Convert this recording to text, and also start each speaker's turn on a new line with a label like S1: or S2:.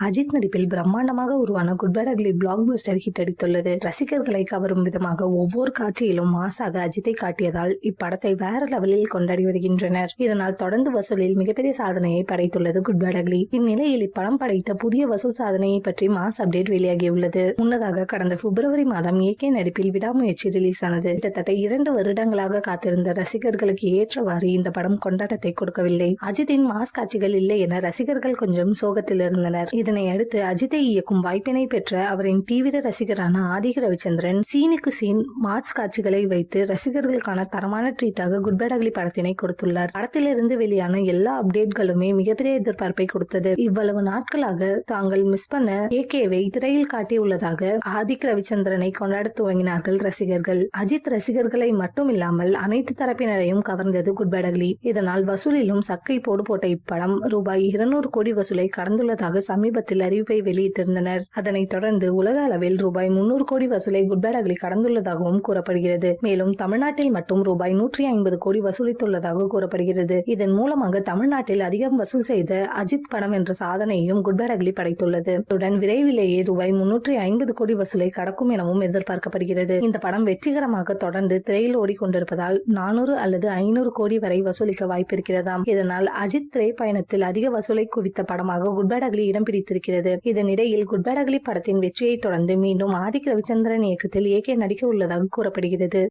S1: அஜித் நடிப்பில் பிரம்மாண்டமாக உருவான good bad ugly blockbuster hit அடித்துள்ளது. ரசிகர்களை கவரும் விதமாக ஒவ்வொரு காட்சியிலும் மாசாக அஜித்தை காட்டியதால் இப்படத்தை வேற லெவலில் கொண்டாடி வருகின்றனர். இதனால் தொடர்ந்து வசூலில் மிகப்பெரிய சாதனையை படைத்துள்ளது குட் பேட் அக்லி. இந்நிலையில் இப்படம் படைத்த புதிய வசூல் சாதனையை பற்றி மாஸ் அப்டேட் வெளியாகியுள்ளது. முன்னதாக கடந்த பிப்ரவரி மாதம் ஏகே நடிப்பில் விடாமுயற்சி ரிலீஸ் ஆனது. கிட்டத்தட்ட 2 வருடங்களாக காத்திருந்த ரசிகர்களுக்கு ஏற்றவாறு இந்த படம் கொண்டாட்டத்தை கொடுக்கவில்லை. அஜித்தின் மாஸ் காட்சிகள் இல்லை என ரசிகர்கள் கொஞ்சம் சோகத்தில் இருந்தனர். இதனை அடுத்து அஜித்தை இயக்கும் வாய்ப்பினை பெற்ற அவரின் தீவிர ரசிகரான ஆதிக ரவிச்சந்திரன் சீனுக்கு சீன் மார்ச் காட்சிகளை வைத்து ரசிகர்களுக்கான தரமான ட்ரீட்டாக குட் பேட் அக்லி படத்தினை கொடுத்துள்ளார். படத்திலிருந்து வெளியான எல்லா அப்டேட்களுமே மிகப்பெரிய எதிர்பார்ப்பை கொடுத்தது. இவ்வளவு நாட்களாக தாங்கள் மிஸ் பண்ண ஏகேவை திரையில் காட்டியுள்ளதாக ஆதிக் ரவிச்சந்திரனை கொண்டாட துவங்கினார்கள் ரசிகர்கள். அஜித் ரசிகர்களை மட்டும் இல்லாமல் அனைத்து தரப்பினரையும் கவர்ந்தது குட் பேட் அக்லி. இதனால் வசூலிலும் சக்கை போடு போட்ட இப்படம் ரூபாய் 200 கோடி வசூலை கடந்துள்ளதாக சமீபத்தில் அறிவிப்பை வெளியிட்டிருந்தனர். அதனைத் தொடர்ந்து உலக அளவில் ரூபாய் 300 கோடி வசூலை குட் பேட் அக்லி கடந்துள்ளதாகவும் கூறப்படுகிறது. மேலும் தமிழ்நாட்டில் மட்டும் ரூபாய் 150 கோடி வசூலித்துள்ளதாக கூறப்படுகிறது. இதன் மூலமாக தமிழ்நாட்டில் அதிகம் வசூல் செய்த அஜித் படம் என்ற சாதனையையும் குட் பேட் அக்லி படைத்துள்ளது. இத்துடன் விரைவிலேயே ரூபாய் 350 கோடி வசூலை கடக்கும் எனவும் எதிர்பார்க்கப்படுகிறது. இந்த படம் வெற்றிகரமாக தொடர்ந்து திரையில் ஓடிக்கொண்டிருப்பதால் 400 அல்லது 500 கோடி வரை வசூலிக்க வாய்ப்பிருக்கிறதாம். இதனால் அஜித் திரைப்பயணத்தில் அதிக வசூலை குவித்த படமாக குட் பேட் அக்லி இடம் பிடித்திருக்கிறது. இதனிடையில் குட் பேட் அக்லி படத்தின் வெற்றியை தொடர்ந்து மீண்டும் ஆதிக் ரவிச்சந்திரன் இயக்கத்தில் ஏகே நடிக்க உள்ளதாக கூறப்படுகிறது.